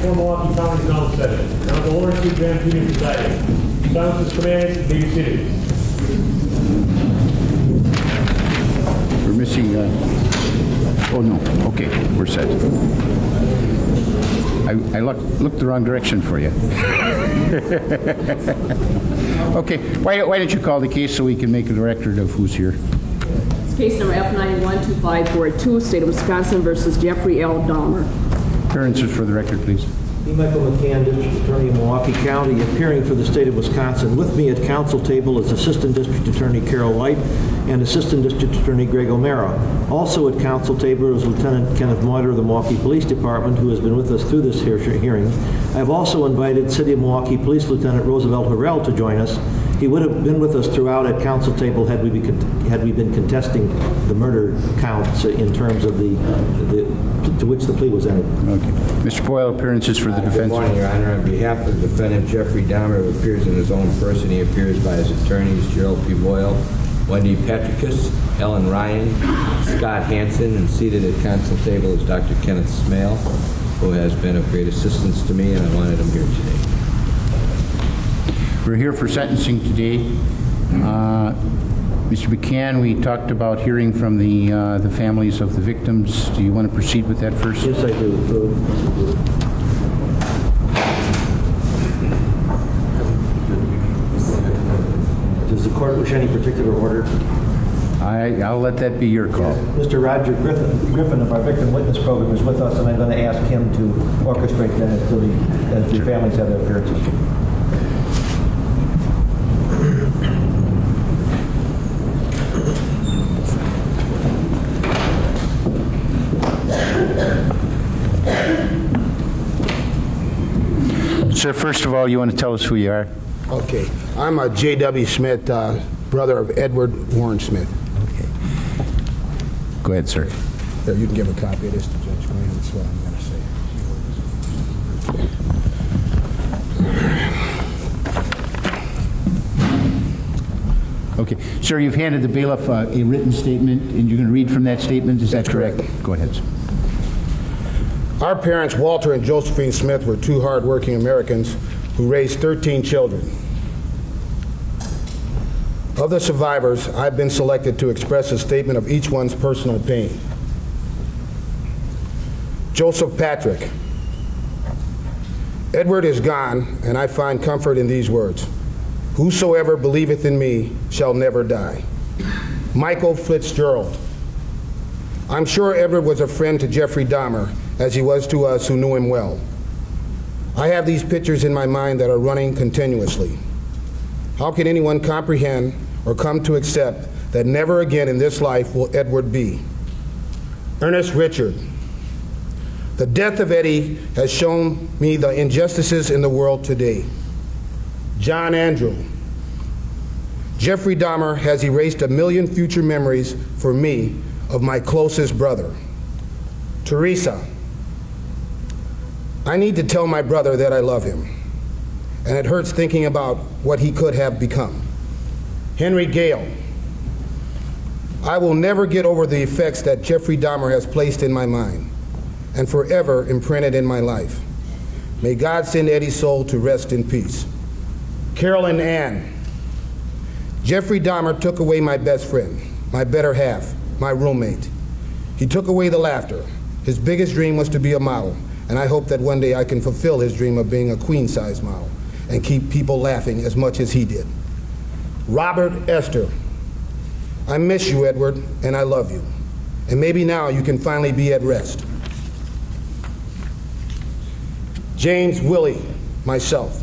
for Milwaukee County is now set. Now the Lawrence C. Grand Jr. presiding. Silence is commanded. Be seated. We're missing, oh no, okay, we're set. I looked the wrong direction for you. Okay, why don't you call the case so we can make a record of who's here? It's case number F91254-2, State of Wisconsin versus Jeffrey L. Dahmer. Appearances for the record, please. B. Michael McCann, District Attorney of Milwaukee County, appearing for the state of Wisconsin. With me at council table is Assistant District Attorney Carol White and Assistant District Attorney Greg O'Mara. Also at council table is Lieutenant Kenneth Moiter of the Milwaukee Police Department, who has been with us through this hearing. I have also invited City of Milwaukee Police Lieutenant Roosevelt Harrell to join us. He would have been with us throughout at council table had we been contesting the murder counts in terms of to which the plea was entered. Okay. Mr. Boyle, appearances for the defense. Good morning, Your Honor. On behalf of the defendant, Jeffrey Dahmer, who appears in his own person, he appears by his attorneys, Gerald P. Boyle, Wendy Petricus, Ellen Ryan, Scott Hansen, and seated at council table is Dr. Kenneth Smale, who has been of great assistance to me, and I wanted him here today. We're here for sentencing today. Mr. McCann, we talked about hearing from the families of the victims. Do you want to proceed with that first? Yes, I do. Does the court wish any particular order? I'll let that be your call. Mr. Roger Griffin of our victim witness program is with us, and I'm going to ask him to orchestrate that as the families have their appearances. Sir, first of all, you want to tell us who you are? Okay. I'm a J.W. Smith, brother of Edward Warren Smith. Okay. Go ahead, sir. Here, you can give a copy of this to Judge Graham. That's what I'm going to say. Okay. Sir, you've handed the bailiff a written statement, and you're going to read from that statement. Is that correct? Go ahead, sir. Our parents, Walter and Josephine Smith, were two hard-working Americans who raised 13 children. Of the survivors, I've been selected to express a statement of each one's personal pain. Joseph Patrick. Edward is gone, and I find comfort in these words. Whosoever believeth in me shall never die. Michael Fitzgerald. I'm sure Edward was a friend to Jeffrey Dahmer, as he was to us who knew him well. I have these pictures in my mind that are running continuously. How can anyone comprehend or come to accept that never again in this life will Edward be? Ernest Richard. The death of Eddie has shown me the injustices in the world today. John Andrew. Jeffrey Dahmer has erased 1 million future memories for me of my closest brother. Teresa. I need to tell my brother that I love him, and it hurts thinking about what he could have become. Henry Gale. I will never get over the effects that Jeffrey Dahmer has placed in my mind and forever imprinted in my life. May God send Eddie's soul to rest in peace. Carolyn Ann. Jeffrey Dahmer took away my best friend, my better half, my roommate. He took away the laughter. His biggest dream was to be a model, and I hope that one day I can fulfill his dream of being a queen-size model and keep people laughing as much as he did. Robert Esther. I miss you, Edward, and I love you. And maybe now you can finally be at rest. James Willie, myself.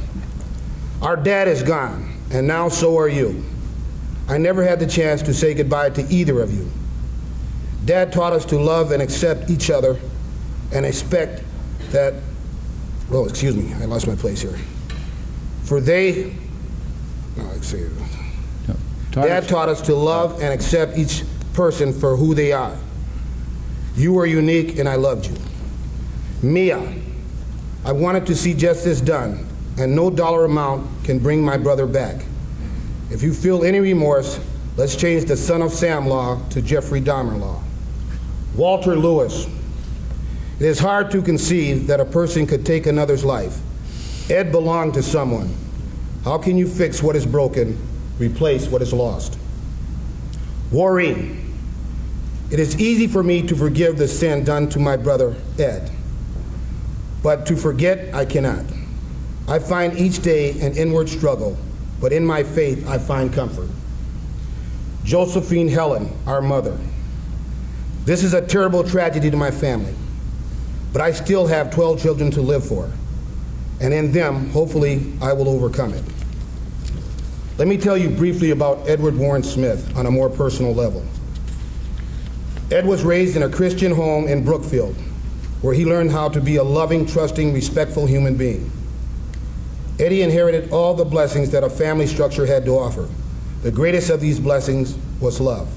Our dad is gone, and now so are you. I never had the chance to say goodbye to either of you. Dad taught us to love and accept each other and expect that, oh, excuse me, I lost my place here. For they, no, let's see. Dad taught us to love and accept each person for who they are. You were unique and I loved you. Mia, I wanted to see justice done, and no dollar amount can bring my brother back. If you feel any remorse, let's change the Son of Sam law to Jeffrey Dahmer law. Walter Lewis. It is hard to conceive that a person could take another's life. Ed belonged to someone. How can you fix what is broken, replace what is lost? Maureen, it is easy for me to forgive the sin done to my brother Ed, but to forget I cannot. I find each day an inward struggle, but in my faith I find comfort. Josephine Helen, our mother. This is a terrible tragedy to my family, but I still have 12 children to live for, and in them, hopefully, I will overcome it. Let me tell you briefly about Edward Warren Smith on a more personal level. Ed was raised in a Christian home in Brookfield, where he learned how to be a loving, trusting, respectful human being. Eddie inherited all the blessings that a family structure had to offer. The greatest of these blessings was love.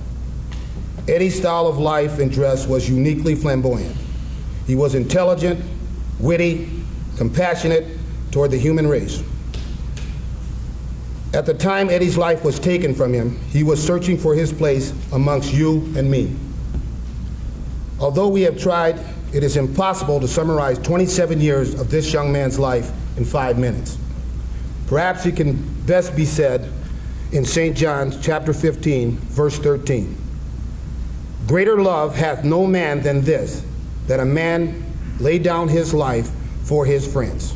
Eddie's style of life and dress was uniquely flamboyant. He was intelligent, witty, compassionate toward the human race. At the time Eddie's life was taken from him, he was searching for his place amongst you and me. Although we have tried, it is impossible to summarize 27 years of this young man's life in 5 minutes. Perhaps it can best be said in St. John chapter 15, verse 13. Greater love hath no man than this, that a man lay down his life for his friends.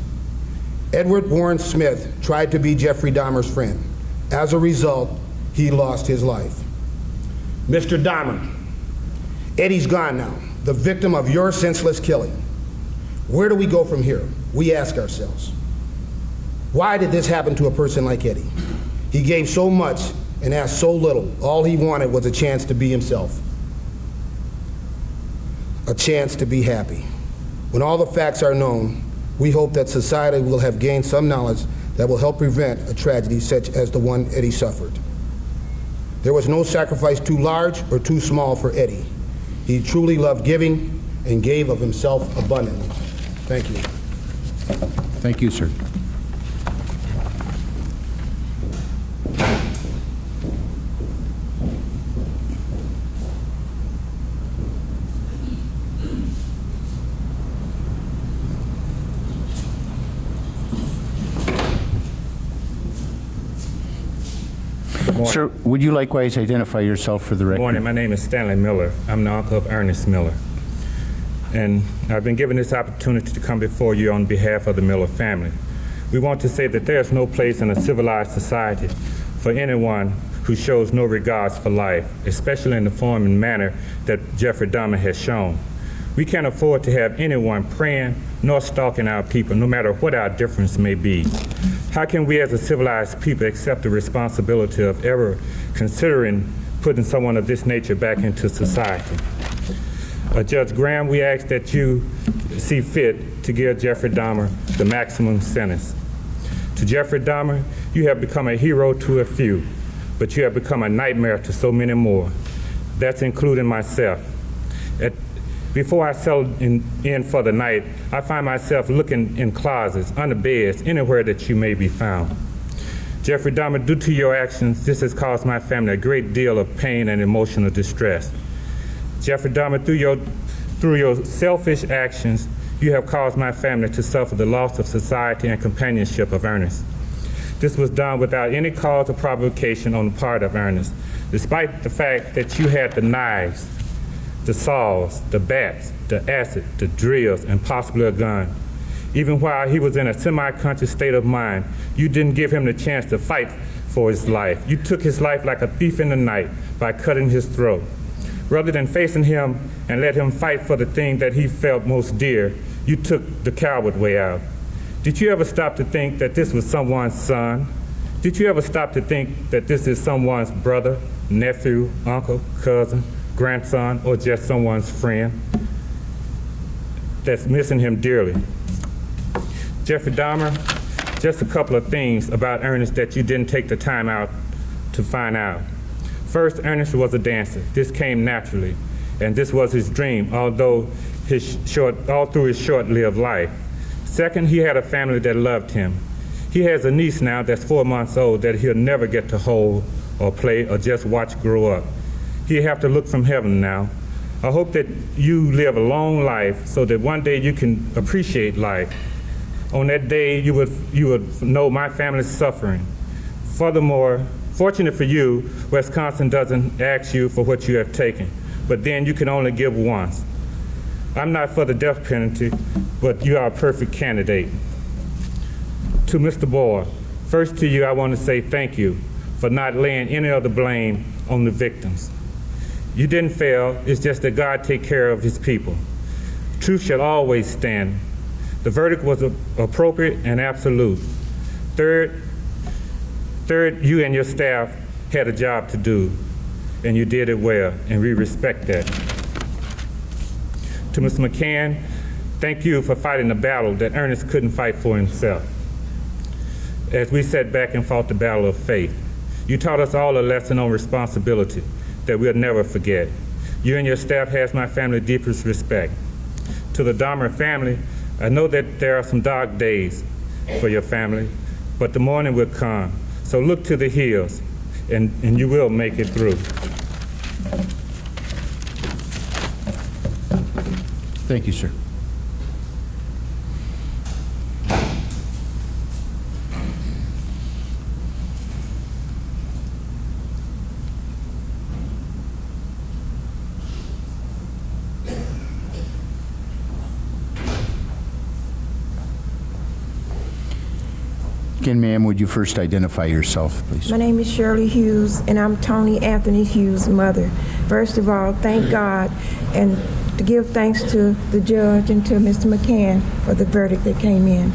Edward Warren Smith tried to be Jeffrey Dahmer's friend. As a result, he lost his life. Mr. Dahmer, Eddie's gone now, the victim of your senseless killing. Where do we go from here? We ask ourselves. Why did this happen to a person like Eddie? He gave so much and asked so little. All he wanted was a chance to be himself, a chance to be happy. When all the facts are known, we hope that society will have gained some knowledge that will help prevent a tragedy such as the one Eddie suffered. There was no sacrifice too large or too small for Eddie. He truly loved giving and gave of himself abundantly. Thank you. Thank you, sir. Sir, would you likewise identify yourself for the record? Good morning. My name is Stanley Miller. I'm the uncle of Ernest Miller. And I've been given this opportunity to come before you on behalf of the Miller family. We want to say that there's no place in a civilized society for anyone who shows no regards for life, especially in the form and manner that Jeffrey Dahmer has shown. We can't afford to have anyone preying nor stalking our people, no matter what our difference may be. How can we as a civilized people accept the responsibility of ever considering putting someone of this nature back into society? Judge Graham, we ask that you see fit to give Jeffrey Dahmer the maximum sentence. To Jeffrey Dahmer, you have become a hero to a few, but you have become a nightmare to so many more. That's including myself. Before I settle in for the night, I find myself looking in closets, under beds, anywhere that you may be found. Jeffrey Dahmer, due to your actions, this has caused my family a great deal of pain and emotional distress. Jeffrey Dahmer, through your selfish actions, you have caused my family to suffer the loss of society and companionship of Ernest. This was done without any cause or provocation on the part of Ernest, despite the fact that you had the knives, the saws, the bats, the acid, the drills, and possibly a gun. Even while he was in a semi-conscious state of mind, you didn't give him the chance to fight for his life. You took his life like a thief in the night by cutting his throat. Rather than facing him and let him fight for the thing that he felt most dear, you took the coward way out. Did you ever stop to think that this was someone's son? Did you ever stop to think that this is someone's brother, nephew, uncle, cousin, grandson, or just someone's friend that's missing him dearly? Jeffrey Dahmer, just a couple of things about Ernest that you didn't take the time out to find out. First, Ernest was a dancer. This came naturally, and this was his dream, all through his short-lived life. Second, he had a family that loved him. He has a niece now that's 4 months old that he'll never get to hold or play or just watch grow up. He'll have to look from heaven now. I hope that you live a long life so that one day you can appreciate life. On that day, you would know my family's suffering. Furthermore, fortunate for you, Wisconsin doesn't ask you for what you have taken, but then you can only give once. I'm not for the death penalty, but you are a perfect candidate. To Mr. Boyle, first to you, I want to say thank you for not laying any of the blame on the victims. You didn't fail, it's just that God take care of his people. Truth shall always stand. The verdict was appropriate and absolute. Third, you and your staff had a job to do, and you did it well, and we respect that. To Mr. McCann, thank you for fighting the battle that Ernest couldn't fight for himself. As we sat back and fought the battle of faith, you taught us all a lesson on responsibility that we'll never forget. You and your staff has my family's deepest respect. To the Dahmer family, I know that there are some dark days for your family, but the morning will come. So look to the hills, and you will make it through. Thank you, sir. Again, ma'am, would you first identify yourself, please? My name is Shirley Hughes, and I'm Tony Anthony Hughes' mother. First of all, thank God, and to give thanks to the judge and to Mr. McCann for the verdict that came in.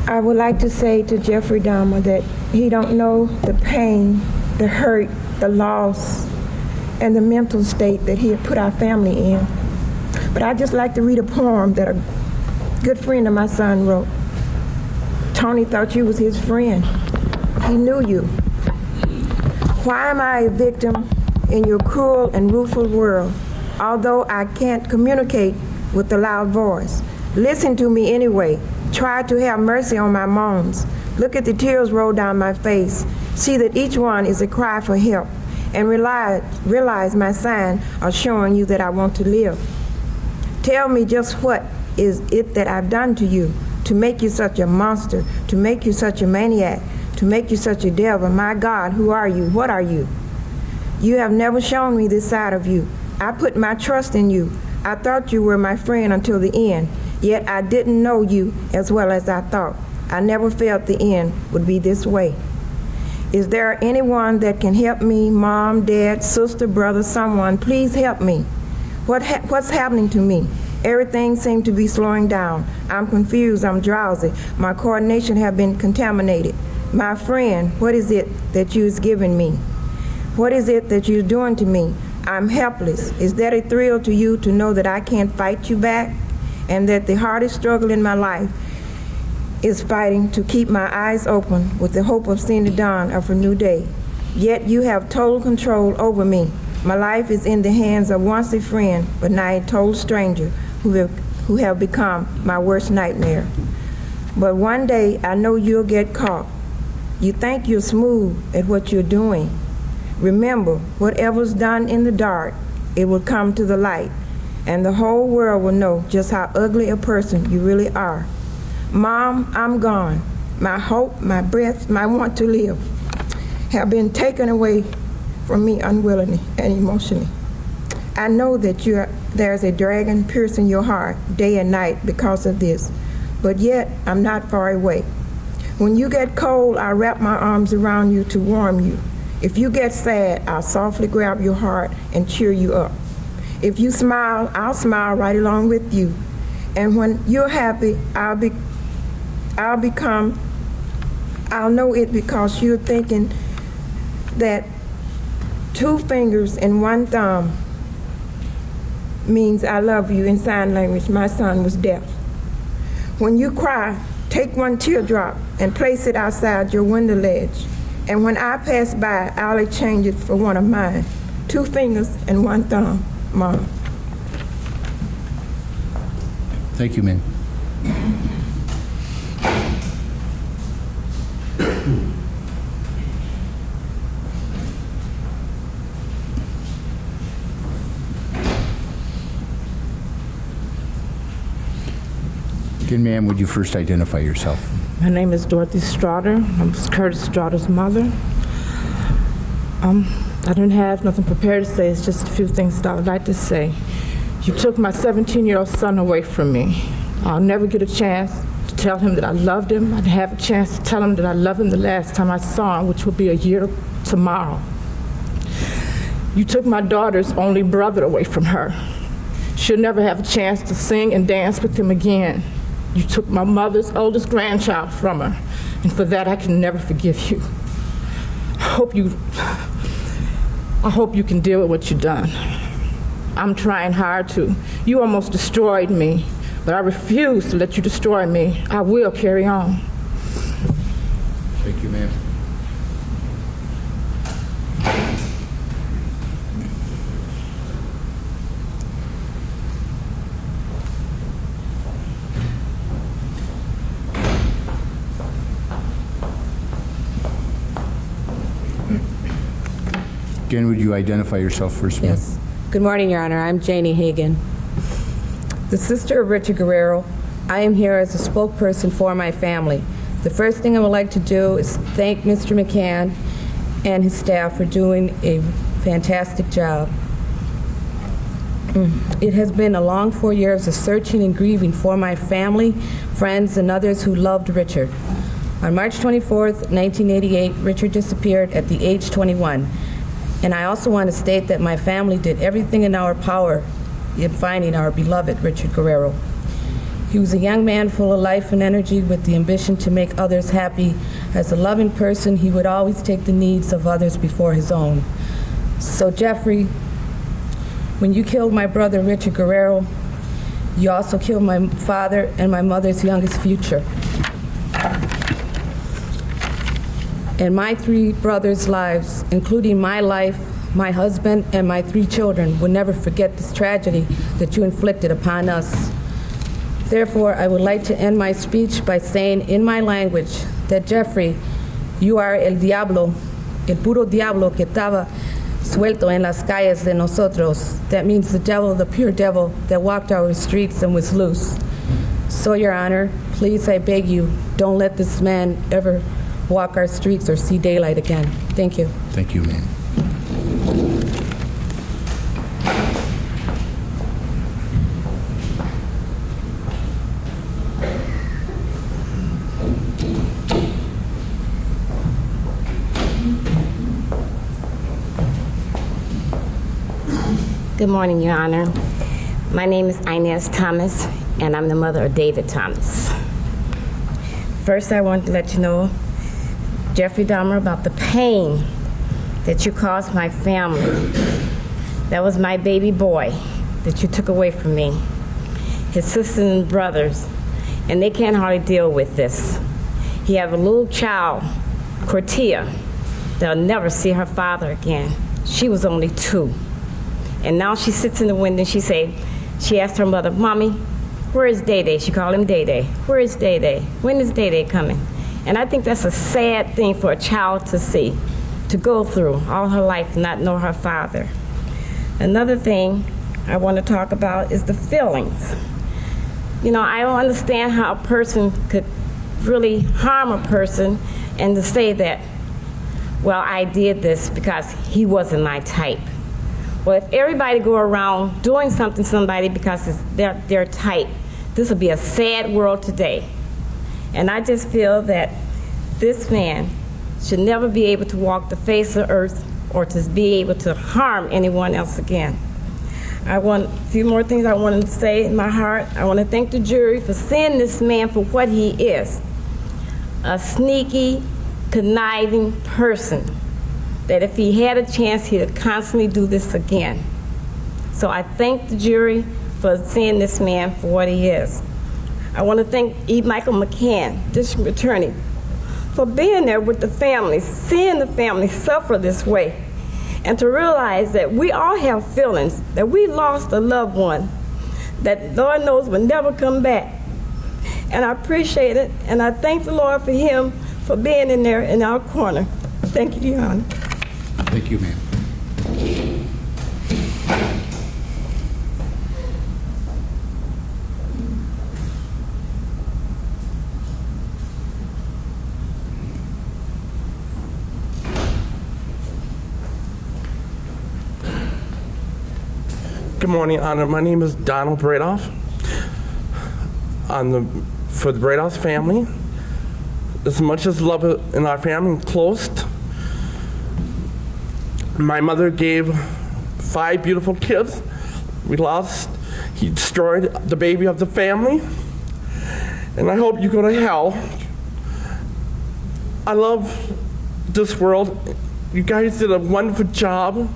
I would like to say to Jeffrey Dahmer that he don't know the pain, the hurt, the loss, and the mental state that he had put our family in. But I'd just like to read a poem that a good friend of my son wrote. Tony thought you was his friend. He knew you. Why am I a victim in your cruel and rueful world, although I can't communicate with a loud voice? Listen to me anyway. Try to have mercy on my moans. Look at the tears roll down my face. See that each one is a cry for help. And realize my sign are showing you that I want to live. Tell me just what is it that I've done to you to make you such a monster, to make you such a maniac, to make you such a devil. My God, who are you? What are you? You have never shown me this side of you. I put my trust in you. I thought you were my friend until the end, yet I didn't know you as well as I thought. I never felt the end would be this way. Is there anyone that can help me? Mom, dad, sister, brother, someone, please help me. What's happening to me? Everything seems to be slowing down. I'm confused, I'm drowsy. My coordination have been contaminated. My friend, what is it that you've given me? What is it that you're doing to me? I'm helpless. Is that a thrill to you to know that I can't fight you back? And that the hardest struggle in my life is fighting to keep my eyes open with the hope of seeing the dawn of a new day. Yet you have total control over me. My life is in the hands of once a friend, but now a total stranger who have become my worst nightmare. But one day I know you'll get caught. You think you're smooth at what you're doing. Remember, whatever's done in the dark, it will come to the light, and the whole world will know just how ugly a person you really are. Mom, I'm gone. My hope, my breath, my want to live have been taken away from me unwillingly and emotionally. I know that there's a dragon piercing your heart day and night because of this, but yet I'm not far away. When you get cold, I wrap my arms around you to warm you. If you get sad, I'll softly grab your heart and cheer you up. If you smile, I'll smile right along with you. And when you're happy, I'll know it because you're thinking that 2 fingers and 1 thumb means I love you in sign language. My son was deaf. When you cry, take 1 teardrop and place it outside your window ledge. And when I pass by, I'll exchange it for one of mine. 2 fingers and 1 thumb, Mom. Thank you, ma'am. Again, ma'am, would you first identify yourself? My name is Dorothy Straughter. I'm Curtis Straughter's mother. I don't have nothing prepared to say. It's just a few things that I would like to say. You took my 17-year-old son away from me. I'll never get a chance to tell him that I loved him. I'd have a chance to tell him that I love him the last time I saw him, which will be a year tomorrow. You took my daughter's only brother away from her. She'll never have a chance to sing and dance with him again. You took my mother's oldest grandchild from her, and for that I can never forgive you. I hope you can deal with what you've done. I'm trying hard to. You almost destroyed me, but I refuse to let you destroy me. I will carry on. Thank you, ma'am. Again, would you identify yourself first, ma'am? Yes. Good morning, Your Honor. I'm Janie Hagan, the sister of Richard Guerrero. I am here as a spokesperson for my family. The first thing I would like to do is thank Mr. McCann and his staff for doing a fantastic job. It has been a long 4 years of searching and grieving for my family, friends, and others who loved Richard. On March 24th, 1988, Richard disappeared at the age 21. And I also want to state that my family did everything in our power in finding our beloved Richard Guerrero. He was a young man full of life and energy with the ambition to make others happy. As a loving person, he would always take the needs of others before his own. So Jeffrey, when you killed my brother Richard Guerrero, you also killed my father and my mother's youngest future. And my 3 brothers' lives, including my life, my husband, and my 3 children, will never forget this tragedy that you inflicted upon us. Therefore, I would like to end my speech by saying in my language that Jeffrey, you are el diablo, el puro diablo que estaba suelto en las calles de nosotros. That means the devil, the pure devil that walked our streets and was loose. So, Your Honor, please, I beg you, don't let this man ever walk our streets or see daylight again. Thank you. Thank you, ma'am. Good morning, Your Honor. My name is Inez Thomas, and I'm the mother of David Thomas. First, I want to let you know, Jeffrey Dahmer, about the pain that you caused my family. That was my baby boy that you took away from me, his sisters and brothers, and they can't hardly deal with this. He have a little child, Cortia, that'll never see her father again. She was only 2. And now she sits in the window and she asked her mother, Mommy, where is Day-Day? She called him Day-Day. Where is Day-Day? When is Day-Day coming? And I think that's a sad thing for a child to see, to go through all her life and not know her father. Another thing I want to talk about is the feelings. You know, I don't understand how a person could really harm a person and to say that, well, I did this because he wasn't my type. Well, if everybody go around doing something to somebody because it's their type, this would be a sad world today. And I just feel that this man should never be able to walk the face of earth or to be able to harm anyone else again. I want a few more things I wanted to say in my heart. I want to thank the jury for seeing this man for what he is, a sneaky, conniving person, that if he had a chance, he would constantly do this again. So I thank the jury for seeing this man for what he is. I want to thank E. Michael McCann, District Attorney, for being there with the families, seeing the families suffer this way, and to realize that we all have feelings, that we lost a loved one, that Lord knows will never come back. And I appreciate it, and I thank the Lord for him for being in there in our corner. Thank you, Your Honor. Thank you, ma'am. Good morning, Honor. My name is Donald Bradoff. For the Bradoff family, as much as love in our family close, my mother gave 5 beautiful kids. He destroyed the baby of the family, and I hope you go to hell. I love this world. You guys did a wonderful job.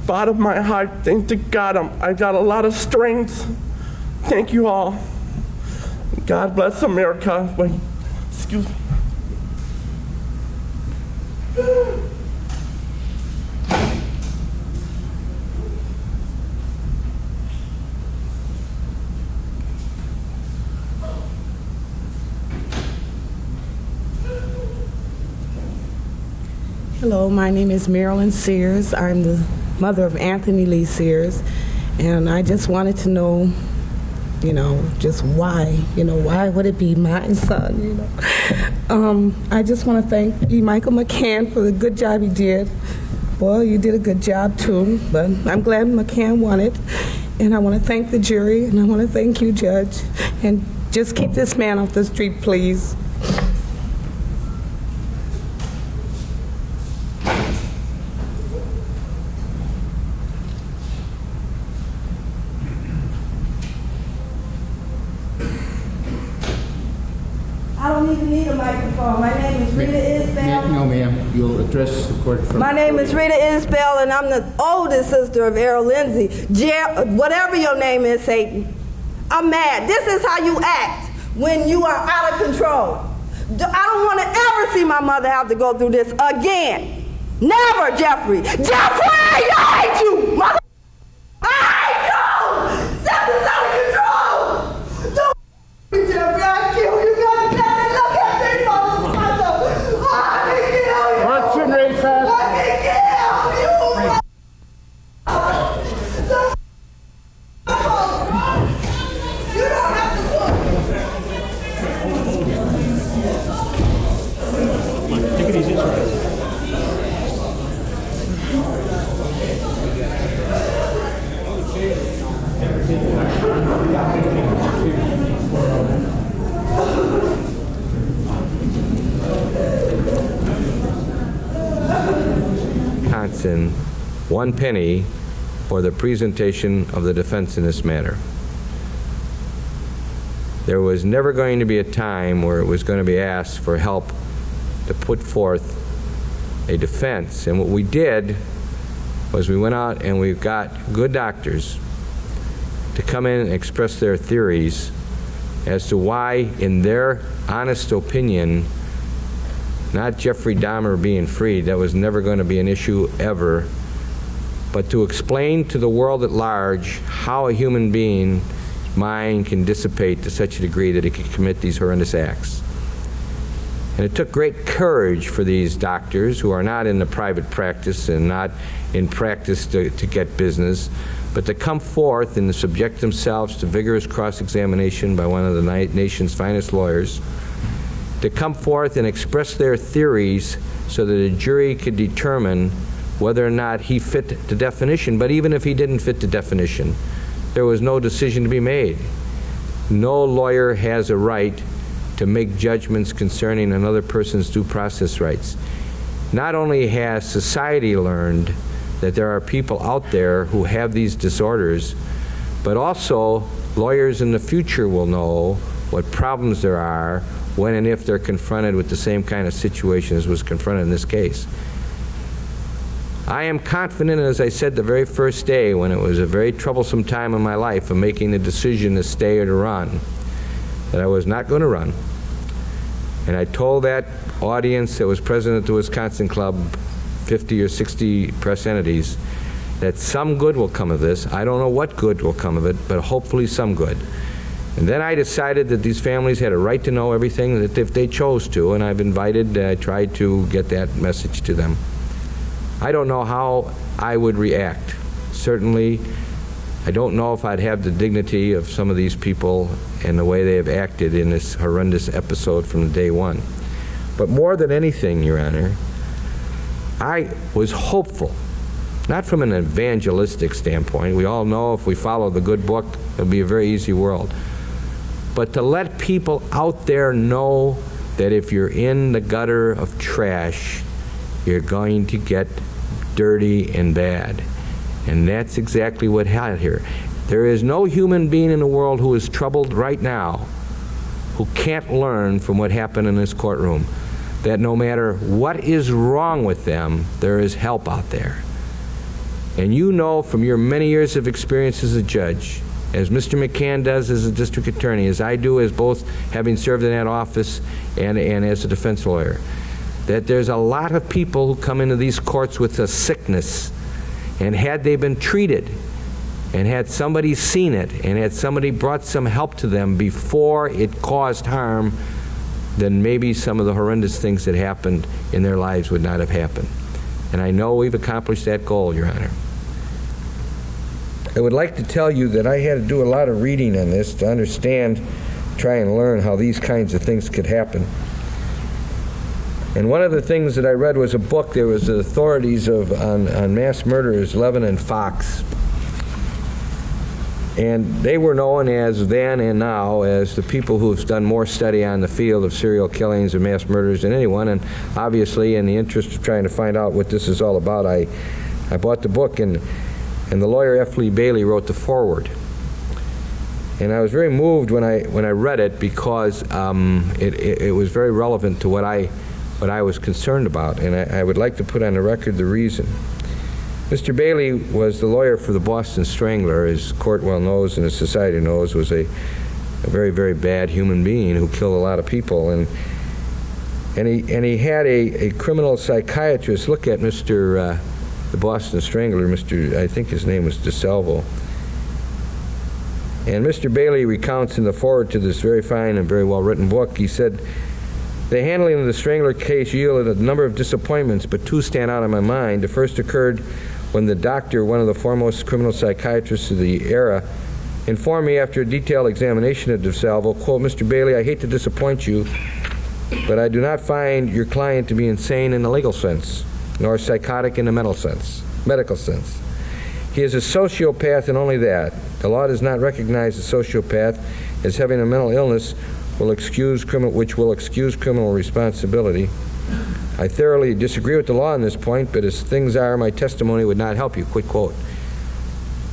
Bottom of my heart, thank to God, I got a lot of strength. Thank you all. God bless America. Wait, excuse me. Hello, my name is Marilyn Sears. I'm the mother of Anthony Lee Sears, and I just wanted to know, just why, why would it be my son, I just want to thank E. Michael McCann for the good job he did. Well, you did a good job too, but I'm glad McCann won it, and I want to thank the jury, and I want to thank you, Judge, and just keep this man off the street, please. I don't even need a microphone. My name is Rita Isbell. No, ma'am. You'll address the court from... My name is Rita Isbell, and I'm the oldest sister of Errol Lindsay. Whatever your name is, Satan. I'm mad. This is how you act when you are out of control. I don't want to ever see my mother have to go through this again. Never, Jeffrey. Jeffrey, I hate you, mother. I hate you. This is out of control. Don't Jeffrey, I kill you. Wisconsin, 1 penny for the presentation of the defense in this matter. There was never going to be a time where it was going to be asked for help to put forth a defense. And what we did was we went out and we got good doctors to come in and express their theories as to why, in their honest opinion, not Jeffrey Dahmer being freed, that was never going to be an issue ever, but to explain to the world at large how a human being's mind can dissipate to such a degree that it can commit these horrendous acts. And it took great courage for these doctors, who are not in the private practice and not in practice to get business, but to come forth and to subject themselves to vigorous cross-examination by one of the nation's finest lawyers, to come forth and express their theories so that a jury could determine whether or not he fit the definition. But even if he didn't fit the definition, there was no decision to be made. No lawyer has a right to make judgments concerning another person's due process rights. Not only has society learned that there are people out there who have these disorders, but also lawyers in the future will know what problems there are when and if they're confronted with the same kind of situation as was confronted in this case. I am confident, as I said the very first day, when it was a very troublesome time in my life of making the decision to stay or to run, that I was not going to run. And I told that audience that was present at the Wisconsin Club, 50 or 60 press entities, that some good will come of this. I don't know what good will come of it, but hopefully some good. And then I decided that these families had a right to know everything, that if they chose to, and I've tried to get that message to them. I don't know how I would react. Certainly, I don't know if I'd have the dignity of some of these people and the way they have acted in this horrendous episode from day one. But more than anything, Your Honor, I was hopeful not from an evangelistic standpoint. We all know if we follow the good book, it'll be a very easy world. But to let people out there know that if you're in the gutter of trash, you're going to get dirty and bad. And that's exactly what happened here. There is no human being in the world who is troubled right now who can't learn from what happened in this courtroom, that no matter what is wrong with them, there is help out there. And you know from your many years of experience as a judge, as Mr. McCann does as a district attorney, as I do as both having served in that office and as a defense lawyer, that there's a lot of people who come into these courts with a sickness, and had they been treated, and had somebody seen it, and had somebody brought some help to them before it caused harm, then maybe some of the horrendous things that happened in their lives would not have happened. And I know we've accomplished that goal, Your Honor. I would like to tell you that I had to do a lot of reading on this to understand, try and learn how these kinds of things could happen. And one of the things that I read was a book. There was the authorities on mass murderers, Levin and Fox. And they were known as then and now as the people who have done more study on the field of serial killings and mass murders than anyone. And obviously, in the interest of trying to find out what this is all about, I bought the book, and the lawyer F. Lee Bailey wrote the foreword. And I was very moved when I read it, because it was very relevant to what I was concerned about, and I would like to put on the record the reason. Mr. Bailey was the lawyer for the Boston Strangler, as the court well knows and as society knows, was a very, very bad human being who killed a lot of people. And he had a criminal psychiatrist look at the Boston Strangler, I think his name was DeSalvo. And Mr. Bailey recounts in the foreword to this very fine and very well-written book, he said, "The handling of the Strangler case yielded a number of disappointments, but two stand out in my mind. The first occurred when the doctor, one of the foremost criminal psychiatrists of the era, informed me after a detailed examination of DeSalvo, quote, 'Mr. Bailey, I hate to disappoint you, but I do not find your client to be insane in the legal sense, nor psychotic in the medical sense. He is a sociopath, and only that. The law does not recognize a sociopath as having a mental illness which will excuse criminal responsibility. I thoroughly disagree with the law on this point, but as things are, my testimony would not help you,' quit quote."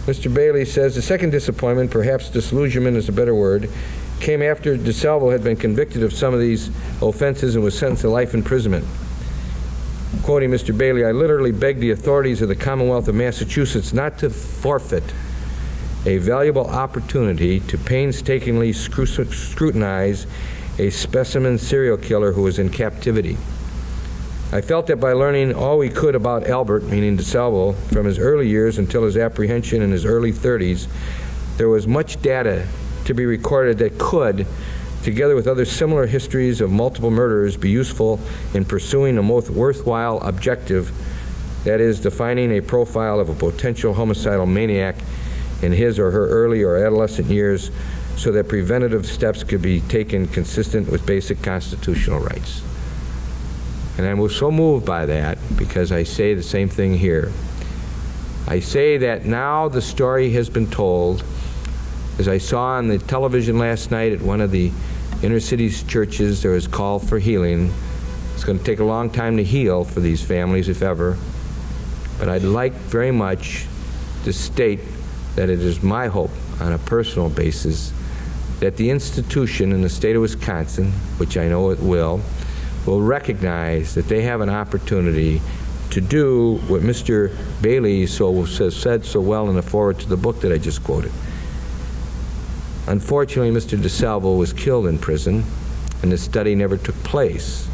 Mr. Bailey says, "The second disappointment, perhaps disillusionment is a better word, came after DeSalvo had been convicted of some of these offenses and was sentenced to life imprisonment. Quoting Mr. Bailey, "I literally begged the authorities of the Commonwealth of Massachusetts not to forfeit a valuable opportunity to painstakingly scrutinize a specimen serial killer who was in captivity. I felt that by learning all we could about Albert," meaning DeSalvo, "from his early years until his apprehension in his early 30s, there was much data to be recorded that could, together with other similar histories of multiple murderers, be useful in pursuing a most worthwhile objective, that is, defining a profile of a potential homicidal maniac in his or her early or adolescent years so that preventative steps could be taken consistent with basic constitutional rights." And I was so moved by that because I say the same thing here. I say that now the story has been told. As I saw on the television last night at one of the inner city churches, there was a call for healing. It's going to take a long time to heal for these families, if ever. But I'd like very much to state that it is my hope, on a personal basis, that the institution in the state of Wisconsin, which I know it will recognize that they have an opportunity to do what Mr. Bailey said so well in the foreword to the book that I just quoted. Unfortunately, Mr. DeSalvo was killed in prison, and the study never took place.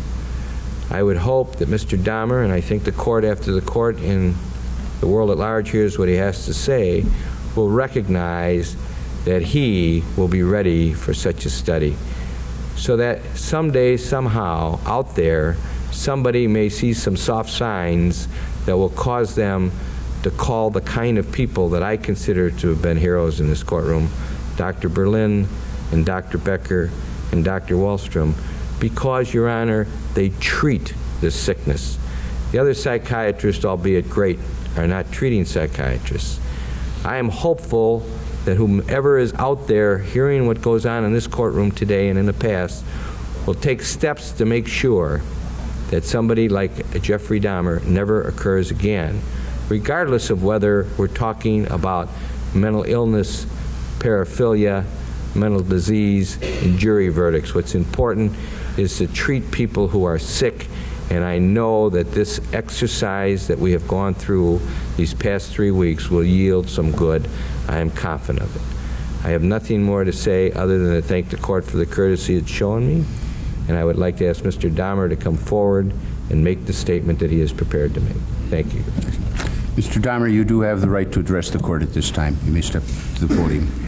I would hope that Mr. Dahmer, and I think the court, after the court in the world at large hears what he has to say, will recognize that he will be ready for such a study, so that someday, somehow, out there, somebody may see some soft signs that will cause them to call the kind of people that I consider to have been heroes in this courtroom, Dr. Berlin and Dr. Becker and Dr. Wallstrom, because, Your Honor, they treat this sickness. The other psychiatrists, albeit great, are not treating psychiatrists. I am hopeful that whomever is out there hearing what goes on in this courtroom today and in the past will take steps to make sure that somebody like Jeffrey Dahmer never occurs again, regardless of whether we're talking about mental illness, paraphilia, mental disease, and jury verdicts. What's important is to treat people who are sick, and I know that this exercise that we have gone through these past 3 weeks will yield some good. I am confident of it. I have nothing more to say other than to thank the court for the courtesy it's shown me, and I would like to ask Mr. Dahmer to come forward and make the statement that he is prepared to make. Thank you. Mr. Dahmer, you do have the right to address the court at this time. You may step to the podium.